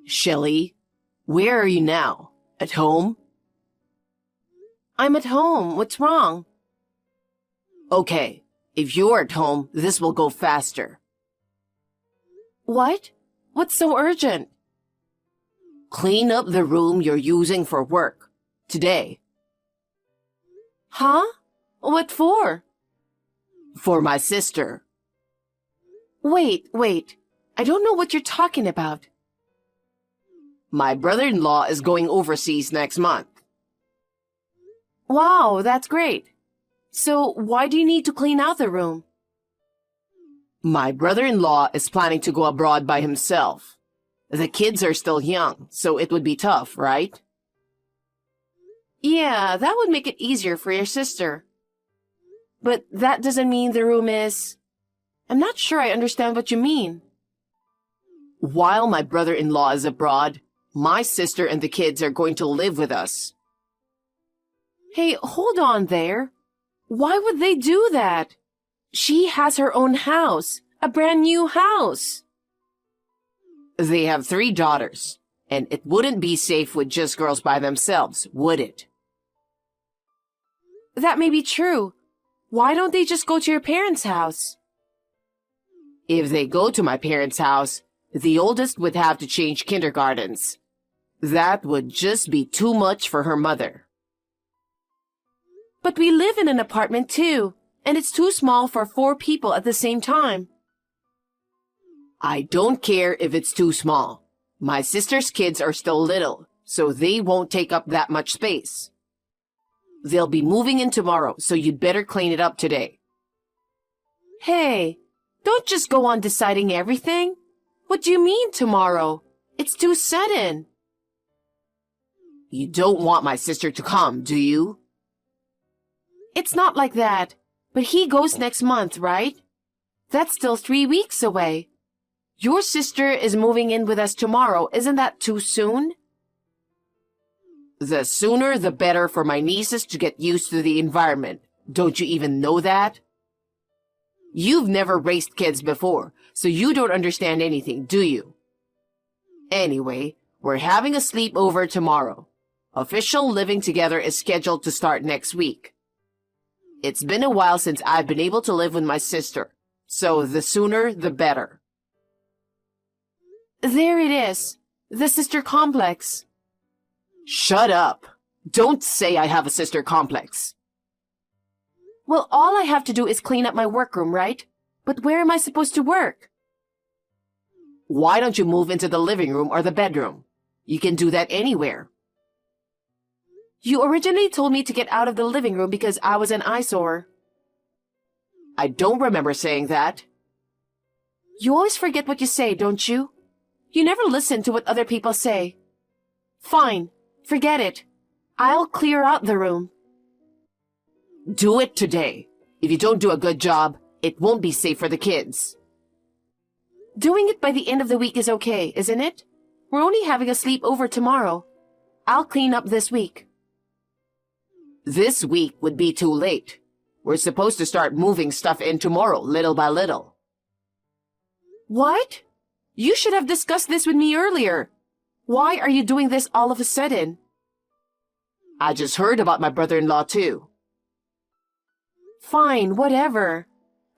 Shelley, where are you now? At home? I'm at home. What's wrong? Okay, if you're at home, this will go faster. What? What's so urgent? Clean up the room you're using for work. Today. Huh? What for? For my sister. Wait. I don't know what you're talking about. My brother-in-law is going overseas next month. Wow, that's great. So why do you need to clean out the room? My brother-in-law is planning to go abroad by himself. The kids are still young, so it would be tough, right? Yeah, that would make it easier for your sister. But that doesn't mean the room is... I'm not sure I understand what you mean. While my brother-in-law is abroad, my sister and the kids are going to live with us. Hey, hold on there. Why would they do that? She has her own house, a brand new house. They have 3 daughters, and it wouldn't be safe with just girls by themselves, would it? That may be true. Why don't they just go to your parents' house? If they go to my parents' house, the oldest would have to change kindergartens. That would just be too much for her mother. But we live in an apartment too, and it's too small for 4 people at the same time. I don't care if it's too small. My sister's kids are still little, so they won't take up that much space. They'll be moving in tomorrow, so you'd better clean it up today. Hey, don't just go on deciding everything. What do you mean tomorrow? It's too sudden. You don't want my sister to come, do you? It's not like that, but he goes next month, right? That's still 3 weeks away. Your sister is moving in with us tomorrow. Isn't that too soon? The sooner the better for my nieces to get used to the environment. Don't you even know that? You've never raised kids before, so you don't understand anything, do you? Anyway, we're having a sleepover tomorrow. Official living together is scheduled to start next week. It's been a while since I've been able to live with my sister, so the sooner the better. There it is. The sister complex. Shut up. Don't say I have a sister complex. Well, all I have to do is clean up my workroom, right? But where am I supposed to work? Why don't you move into the living room or the bedroom? You can do that anywhere. You originally told me to get out of the living room because I was an eyesore. I don't remember saying that. You always forget what you say, don't you? You never listen to what other people say. Fine, forget it. I'll clear out the room. Do it today. If you don't do a good job, it won't be safe for the kids. Doing it by the end of the week is okay, isn't it? We're only having a sleepover tomorrow. I'll clean up this week. This week would be too late. We're supposed to start moving stuff in tomorrow, little by little. What? You should have discussed this with me earlier. Why are you doing this all of a sudden? I just heard about my brother-in-law too. Fine, whatever.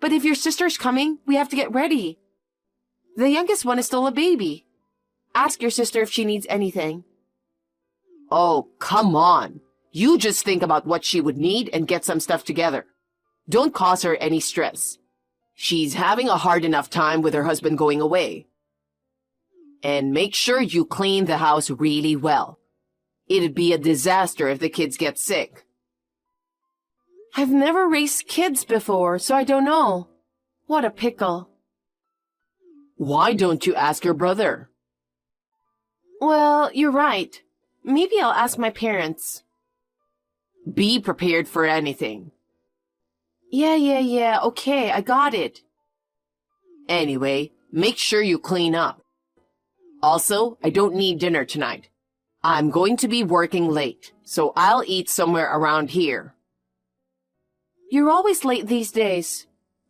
But if your sister's coming, we have to get ready. The youngest one is still a baby. Ask your sister if she needs anything. Oh, come on. You just think about what she would need and get some stuff together. Don't cause her any stress. She's having a hard enough time with her husband going away. And make sure you clean the house really well. It'd be a disaster if the kids get sick. I've never raised kids before, so I don't know. What a pickle. Why don't you ask your brother? Well, you're right. Maybe I'll ask my parents. Be prepared for anything. Yeah, okay, I got it. Anyway, make sure you clean up. Also, I don't need dinner tonight. I'm going to be working late, so I'll eat somewhere around here. You're always late these days.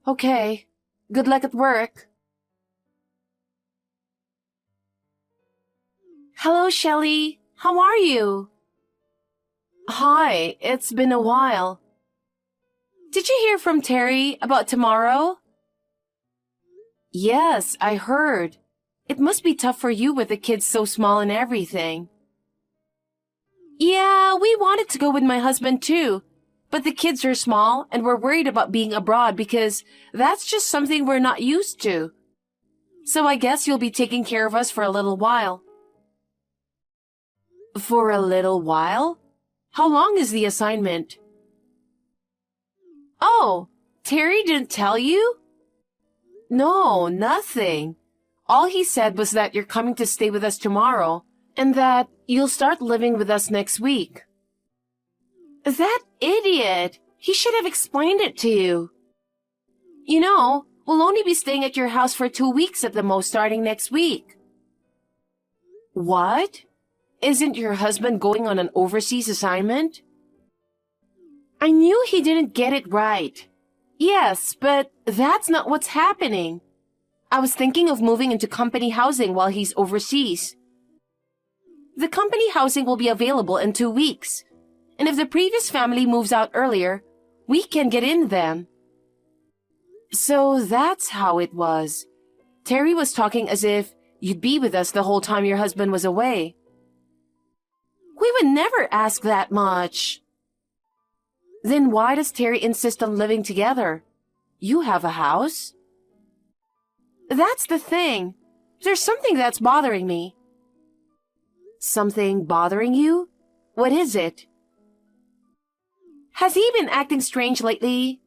Okay, good luck at work. Hello, Shelley. How are you? Hi, it's been a while. Did you hear from Terry about tomorrow? Yes, I heard. It must be tough for you with the kids so small and everything. Yeah, we wanted to go with my husband too, but the kids are small and we're worried about being abroad because that's just something we're not used to. So I guess you'll be taking care of us for a little while. For a little while? How long is the assignment? Oh, Terry didn't tell you? No, nothing. All he said was that you're coming to stay with us tomorrow and that you'll start living with us next week. That idiot! He should have explained it to you. You know, we'll only be staying at your house for 2 weeks at the most starting next week. What? Isn't your husband going on an overseas assignment? I knew he didn't get it right. Yes, but that's not what's happening. I was thinking of moving into company housing while he's overseas. The company housing will be available in 2 weeks, and if the previous family moves out earlier, we can get in then. So that's how it was. Terry was talking as if you'd be with us the whole time your husband was away. We would never ask that much. Then why does Terry insist on living together? You have a house. That's the thing. There's something that's bothering me. Something bothering you? What is it? Has he been acting strange lately?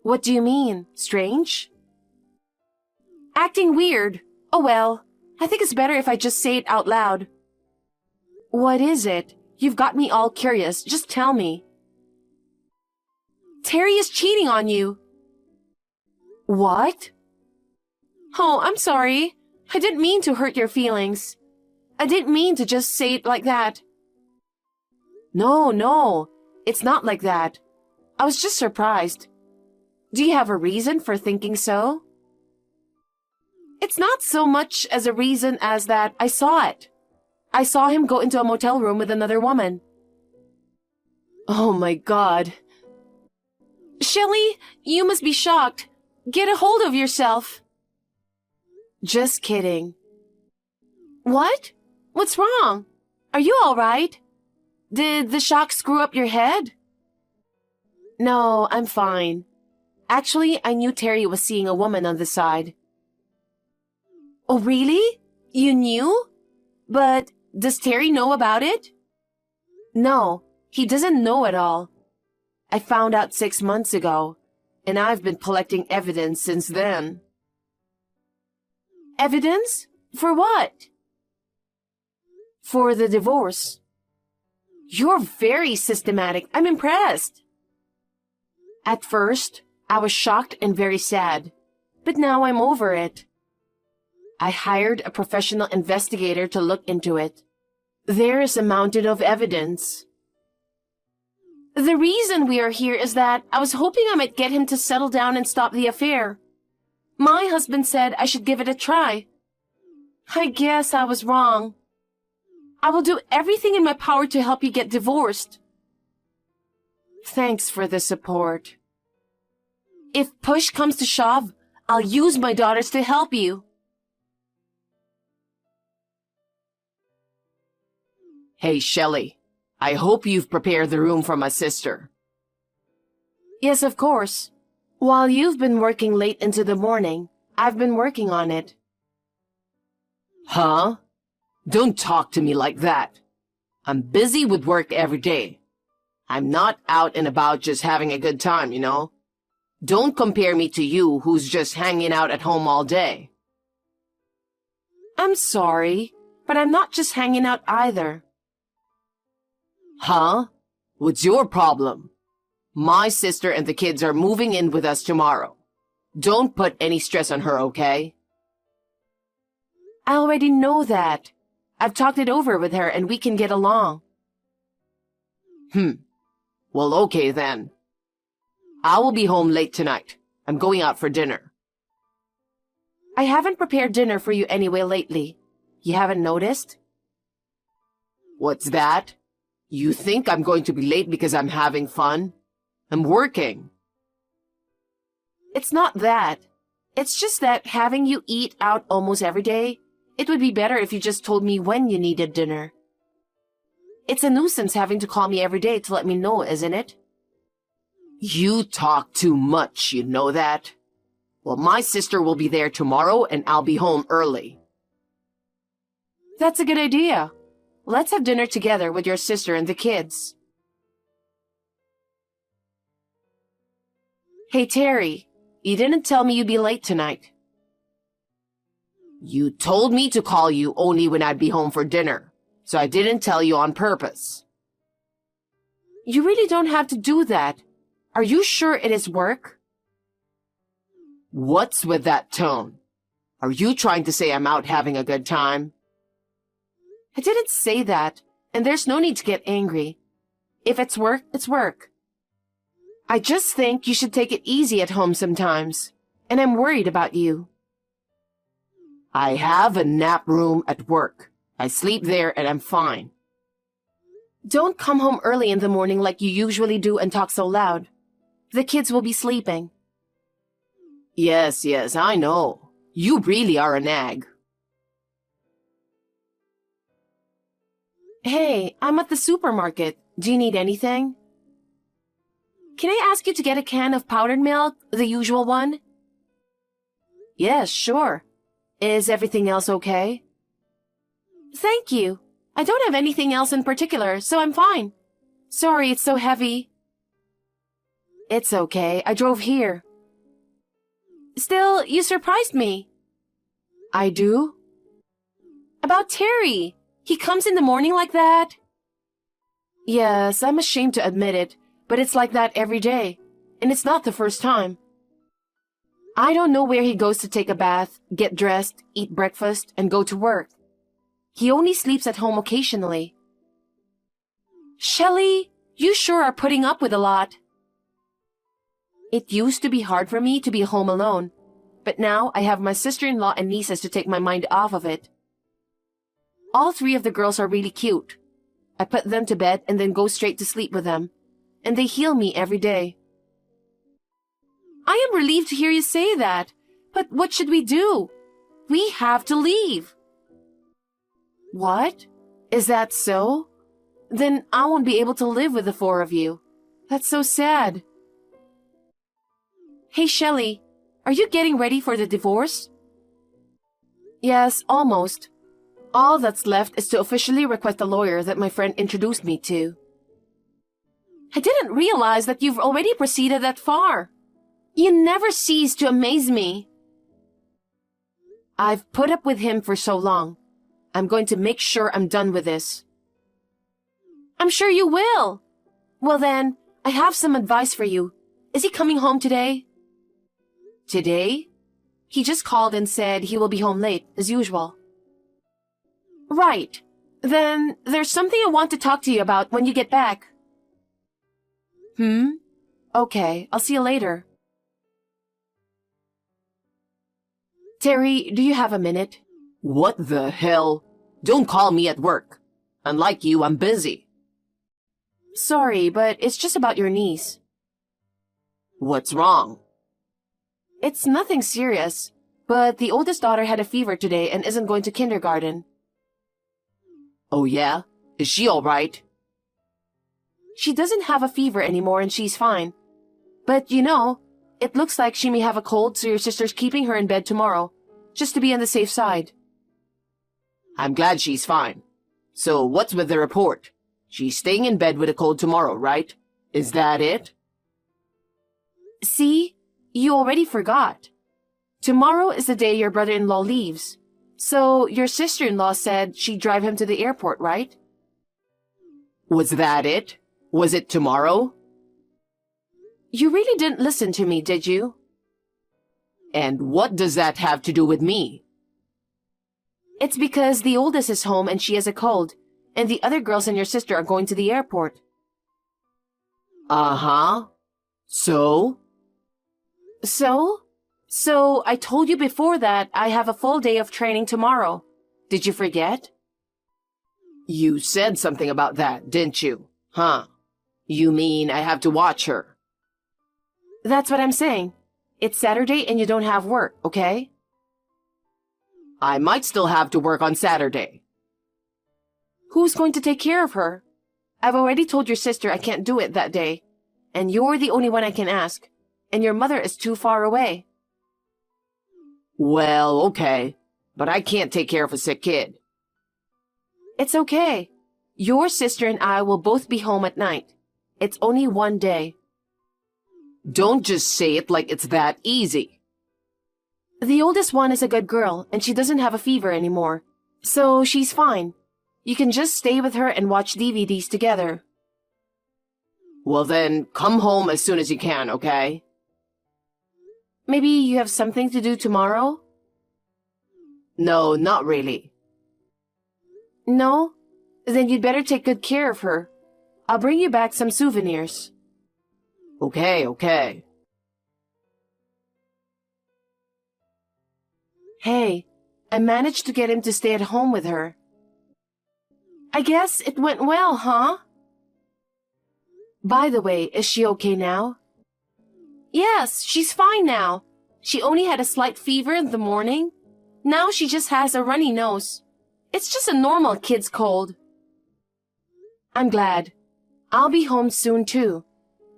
What do you mean, strange? Acting weird. Oh well, I think it's better if I just say it out loud. What is it? You've got me all curious. Just tell me. Terry is cheating on you. What? Oh, I'm sorry. I didn't mean to hurt your feelings. I didn't mean to just say it like that. No, it's not like that. I was just surprised. Do you have a reason for thinking so? It's not so much as a reason as that I saw it. I saw him go into a motel room with another woman. Oh my God. Shelley, you must be shocked. Get a hold of yourself. Just kidding. What? What's wrong? Are you all right? Did the shock screw up your head? No, I'm fine. Actually, I knew Terry was seeing a woman on the side. Oh, really? You knew? But does Terry know about it? No, he doesn't know at all. I found out 6 months ago, and I've been collecting evidence since then. Evidence? For what? For the divorce. You're very systematic. I'm impressed. At first, I was shocked and very sad, but now I'm over it. I hired a professional investigator to look into it. There is a mountain of evidence. The reason we are here is that I was hoping I might get him to settle down and stop the affair. My husband said I should give it a try. I guess I was wrong. I will do everything in my power to help you get divorced. Thanks for the support. If push comes to shove, I'll use my daughters to help you. Hey, Shelley, I hope you've prepared the room for my sister. Yes, of course. While you've been working late into the morning, I've been working on it. Huh? Don't talk to me like that. I'm busy with work every day. I'm not out and about just having a good time, you know? Don't compare me to you who's just hanging out at home all day. I'm sorry, but I'm not just hanging out either. Huh? What's your problem? My sister and the kids are moving in with us tomorrow. Don't put any stress on her, okay? I already know that. I've talked it over with her and we can get along. Well, okay then. I will be home late tonight. I'm going out for dinner. I haven't prepared dinner for you anyway lately. You haven't noticed? What's that? You think I'm going to be late because I'm having fun? I'm working. It's not that. It's just that having you eat out almost every day, it would be better if you just told me when you needed dinner. It's a nuisance having to call me every day to let me know, isn't it? You talk too much, you know that? Well, my sister will be there tomorrow and I'll be home early. That's a good idea. Let's have dinner together with your sister and the kids. Hey, Terry, you didn't tell me you'd be late tonight. You told me to call you only when I'd be home for dinner, so I didn't tell you on purpose. You really don't have to do that. Are you sure it is work? What's with that tone? Are you trying to say I'm out having a good time? I didn't say that, and there's no need to get angry. If it's work, it's work. I just think you should take it easy at home sometimes, and I'm worried about you. I have a nap room at work. I sleep there and I'm fine. Don't come home early in the morning like you usually do and talk so loud. The kids will be sleeping. Yes, I know. You really are a nag. Hey, I'm at the supermarket. Do you need anything? Can I ask you to get a can of powdered milk, the usual one? Yes, sure. Is everything else okay? Thank you. I don't have anything else in particular, so I'm fine. Sorry it's so heavy. It's okay. I drove here. Still, you surprised me. I do? About Terry. He comes in the morning like that? Yes, I'm ashamed to admit it, but it's like that every day, and it's not the first time. I don't know where he goes to take a bath, get dressed, eat breakfast, and go to work. He only sleeps at home occasionally. Shelley, you sure are putting up with a lot. It used to be hard for me to be home alone, but now I have my sister-in-law and nieces to take my mind off of it. All three of the girls are really cute. I put them to bed and then go straight to sleep with them, and they heal me every day. I am relieved to hear you say that, but what should we do? We have to leave. What? Is that so? Then I won't be able to live with the four of you. That's so sad. Hey, Shelley, are you getting ready for the divorce? Yes, almost. All that's left is to officially request a lawyer that my friend introduced me to. I didn't realize that you've already proceeded that far. You never cease to amaze me. I've put up with him for so long. I'm going to make sure I'm done with this. I'm sure you will. Well then, I have some advice for you. Is he coming home today? Today? He just called and said he will be home late, as usual. Right. Then there's something I want to talk to you about when you get back. Okay, I'll see you later. Terry, do you have a minute? What the hell? Don't call me at work. Unlike you, I'm busy. Sorry, but it's just about your niece. What's wrong? It's nothing serious, but the oldest daughter had a fever today and isn't going to kindergarten. Oh yeah? Is she all right? She doesn't have a fever anymore and she's fine. But you know, it looks like she may have a cold, so your sister's keeping her in bed tomorrow, just to be on the safe side. I'm glad she's fine. So what's with the report? She's staying in bed with a cold tomorrow, right? Is that it? See? You already forgot. Tomorrow is the day your brother-in-law leaves. So your sister-in-law said she'd drive him to the airport, right? Was that it? Was it tomorrow? You really didn't listen to me, did you? And what does that have to do with me? It's because the oldest is home and she has a cold, and the other girls and your sister are going to the airport. Uh-huh. So? So I told you before that I have a full day of training tomorrow. Did you forget? You said something about that, didn't you? Huh? You mean I have to watch her? That's what I'm saying. It's Saturday and you don't have work, okay? I might still have to work on Saturday. Who's going to take care of her? I've already told your sister I can't do it that day. And you're the only one I can ask. And your mother is too far away. Well, okay. But I can't take care of a sick kid. It's okay. Your sister and I will both be home at night. It's only one day. Don't just say it like it's that easy. The oldest one is a good girl, and she doesn't have a fever anymore. So she's fine. You can just stay with her and watch DVDs together. Well then, come home as soon as you can, okay? Maybe you have something to do tomorrow? No, not really. No? Then you'd better take good care of her. I'll bring you back some souvenirs. Okay. Hey, I managed to get him to stay at home with her. I guess it went well, huh? By the way, is she okay now? Yes, she's fine now. She only had a slight fever in the morning. Now she just has a runny nose. It's just a normal kid's cold. I'm glad. I'll be home soon too.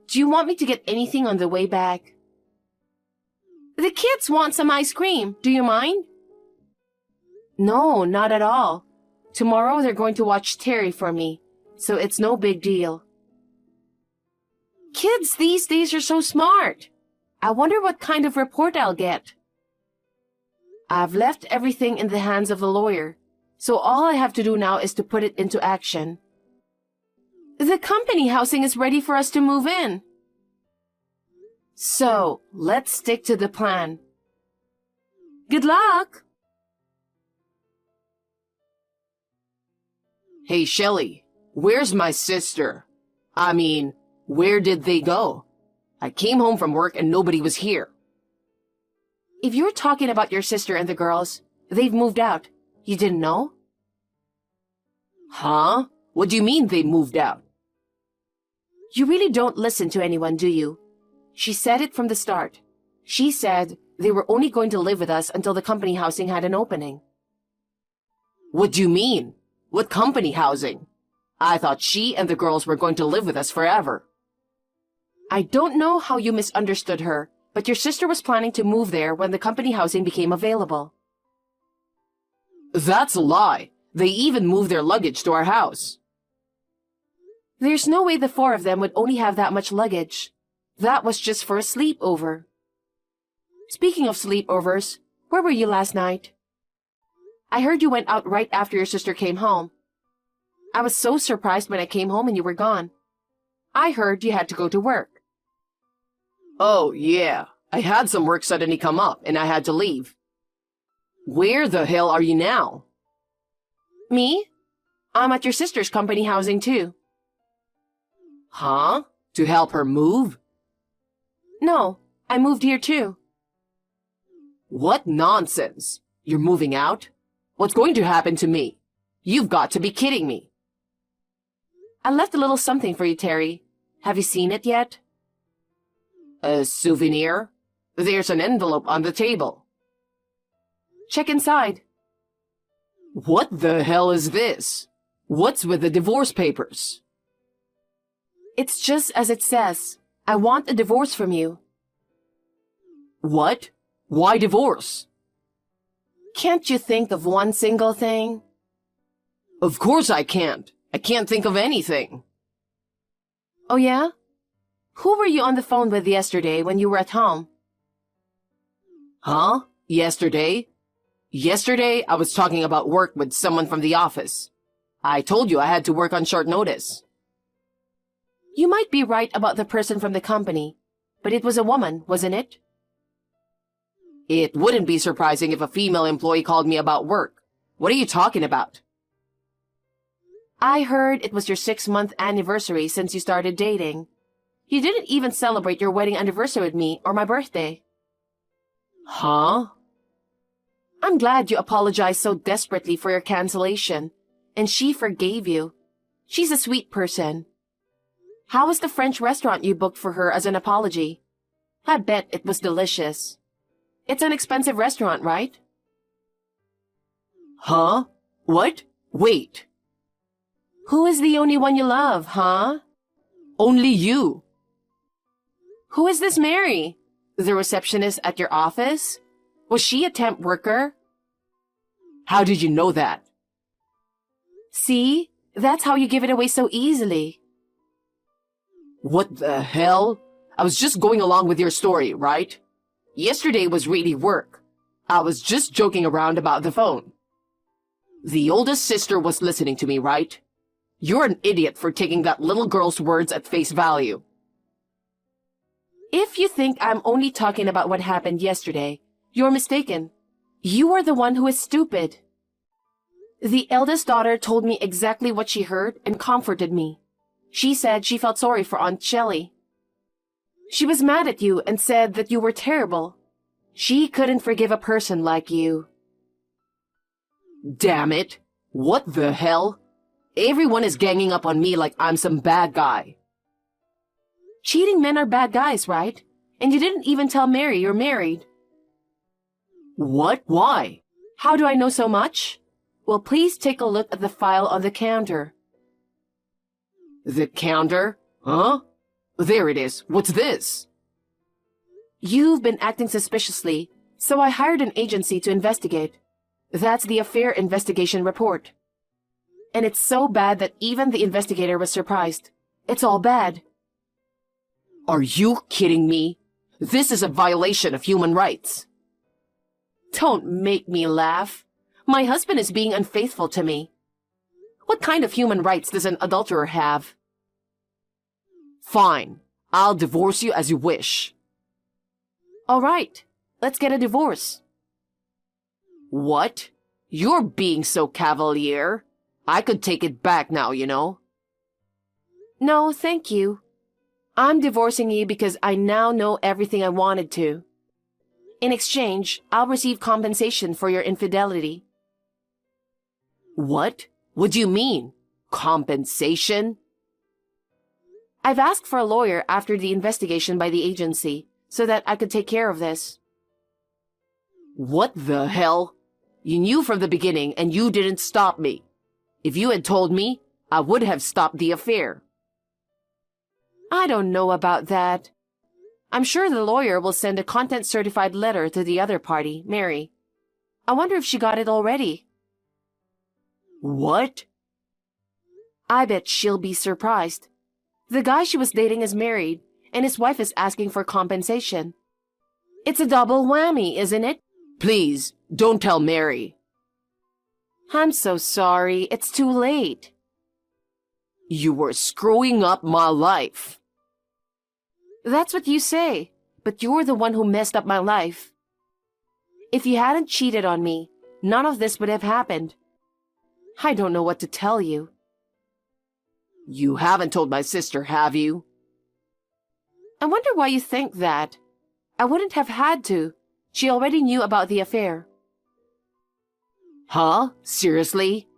Do you want me to get anything on the way back? The kids want some ice cream. Do you mind? No, not at all. Tomorrow they're going to watch Terry for me, so it's no big deal. Kids these days are so smart. I wonder what kind of report I'll get. I've left everything in the hands of the lawyer, so all I have to do now is to put it into action. The company housing is ready for us to move in. So, let's stick to the plan. Good luck! Hey, Shelley, where's my sister? I mean, where did they go? I came home from work and nobody was here. If you're talking about your sister and the girls, they've moved out. You didn't know? Huh? What do you mean they moved out? You really don't listen to anyone, do you? She said it from the start. She said they were only going to live with us until the company housing had an opening. What do you mean? What company housing? I thought she and the girls were going to live with us forever. I don't know how you misunderstood her, but your sister was planning to move there when the company housing became available. That's a lie. They even moved their luggage to our house. There's no way the four of them would only have that much luggage. That was just for a sleepover. Speaking of sleepovers, where were you last night? I heard you went out right after your sister came home. I was so surprised when I came home and you were gone. I heard you had to go to work. Oh, yeah. I had some work suddenly come up and I had to leave. Where the hell are you now? Me? I'm at your sister's company housing too. Huh? To help her move? No, I moved here too. What nonsense. You're moving out? What's going to happen to me? You've got to be kidding me. I left a little something for you, Terry. Have you seen it yet? A souvenir? There's an envelope on the table. Check inside. What the hell is this? What's with the divorce papers? It's just as it says. I want a divorce from you. What? Why divorce? Can't you think of one single thing? Of course I can't. I can't think of anything. Oh yeah? Who were you on the phone with yesterday when you were at home? Huh? Yesterday? Yesterday, I was talking about work with someone from the office. I told you I had to work on short notice. You might be right about the person from the company, but it was a woman, wasn't it? It wouldn't be surprising if a female employee called me about work. What are you talking about? I heard it was your 6-month anniversary since you started dating. You didn't even celebrate your wedding anniversary with me or my birthday. Huh? I'm glad you apologized so desperately for your cancellation. and she forgave you. She's a sweet person. How was the French restaurant you booked for her as an apology? I bet it was delicious. It's an expensive restaurant, right? Huh? What? Wait. Who is the only one you love, huh? Only you. Who is this Mary? The receptionist at your office? Was she a temp worker? How did you know that? See? That's how you give it away so easily. What the hell? I was just going along with your story, right? Yesterday was really work. I was just joking around about the phone. The oldest sister was listening to me, right? You're an idiot for taking that little girl's words at face value. If you think I'm only talking about what happened yesterday, you're mistaken. You are the one who is stupid. The eldest daughter told me exactly what she heard and comforted me. She said she felt sorry for Aunt Shelley. She was mad at you and said that you were terrible. She couldn't forgive a person like you. Damn it. What the hell? Everyone is ganging up on me like I'm some bad guy. Cheating men are bad guys, right? And you didn't even tell Mary you're married. What? Why? How do I know so much? Well, please take a look at the file on the counter. The counter? Huh? There it is. What's this? You've been acting suspiciously, so I hired an agency to investigate. That's the affair investigation report. And it's so bad that even the investigator was surprised. It's all bad. Are you kidding me? This is a violation of human rights. Don't make me laugh. My husband is being unfaithful to me. What kind of human rights does an adulterer have? Fine. I'll divorce you as you wish. All right. Let's get a divorce. What? You're being so cavalier. I could take it back now, you know. No, thank you. I'm divorcing you because I now know everything I wanted to. In exchange, I'll receive compensation for your infidelity. What? What do you mean? Compensation? I've asked for a lawyer after the investigation by the agency so that I could take care of this. What the hell? You knew from the beginning and you didn't stop me. If you had told me, I would have stopped the affair. I don't know about that. I'm sure the lawyer will send a content-certified letter to the other party, Mary. I wonder if she got it already. What? I bet she'll be surprised. The guy she was dating is married, and his wife is asking for compensation. It's a double whammy, isn't it? Please, don't tell Mary. I'm so sorry. It's too late. You were screwing up my life. That's what you say, but you're the one who messed up my life. If you hadn't cheated on me, none of this would have happened. I don't know what to tell you. You haven't told my sister, have you? I wonder why you think that. I wouldn't have had to. She already knew about the affair. Huh? Seriously?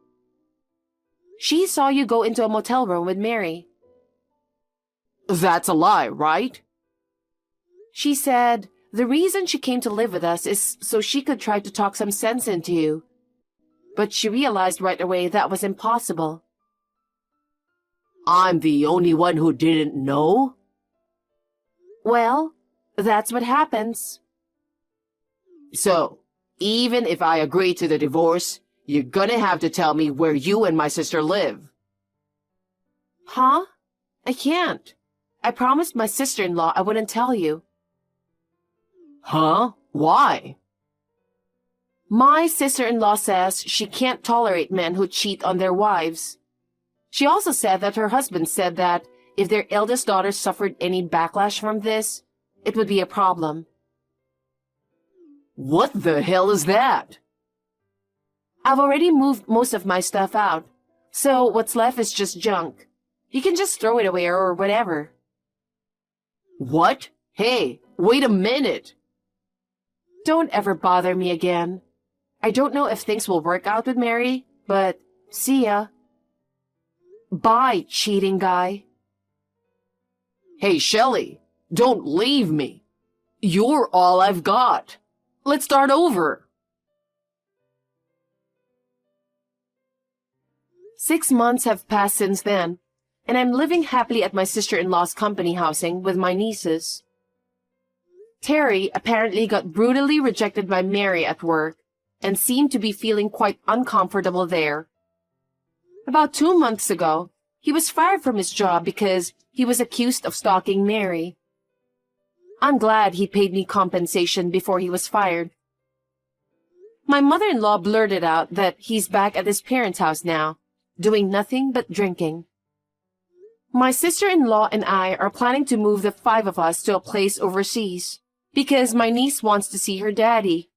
She saw you go into a motel room with Mary. That's a lie, right? She said the reason she came to live with us is so she could try to talk some sense into you. But she realized right away that was impossible. I'm the only one who didn't know? Well, that's what happens. So, even if I agree to the divorce, you're gonna have to tell me where you and my sister live. Huh? I can't. I promised my sister-in-law I wouldn't tell you. Huh? Why? My sister-in-law says she can't tolerate men who cheat on their wives. She also said that her husband said that if their eldest daughter suffered any backlash from this, it would be a problem. What the hell is that? I've already moved most of my stuff out, so what's left is just junk. You can just throw it away or whatever. What? Hey, wait a minute. Don't ever bother me again. I don't know if things will work out with Mary, but See ya. Bye, cheating guy. Hey, Shelley, don't leave me. You're all I've got. Let's start over. 6 months have passed since then, and I'm living happily at my sister-in-law's company housing with my nieces. Terry apparently got brutally rejected by Mary at work and seemed to be feeling quite uncomfortable there. About 2 months ago, he was fired from his job because he was accused of stalking Mary. I'm glad he paid me compensation before he was fired. My mother-in-law blurted out that he's back at his parents' house now, doing nothing but drinking. My sister-in-law and I are planning to move the 5 of us to a place overseas because my niece wants to see her daddy.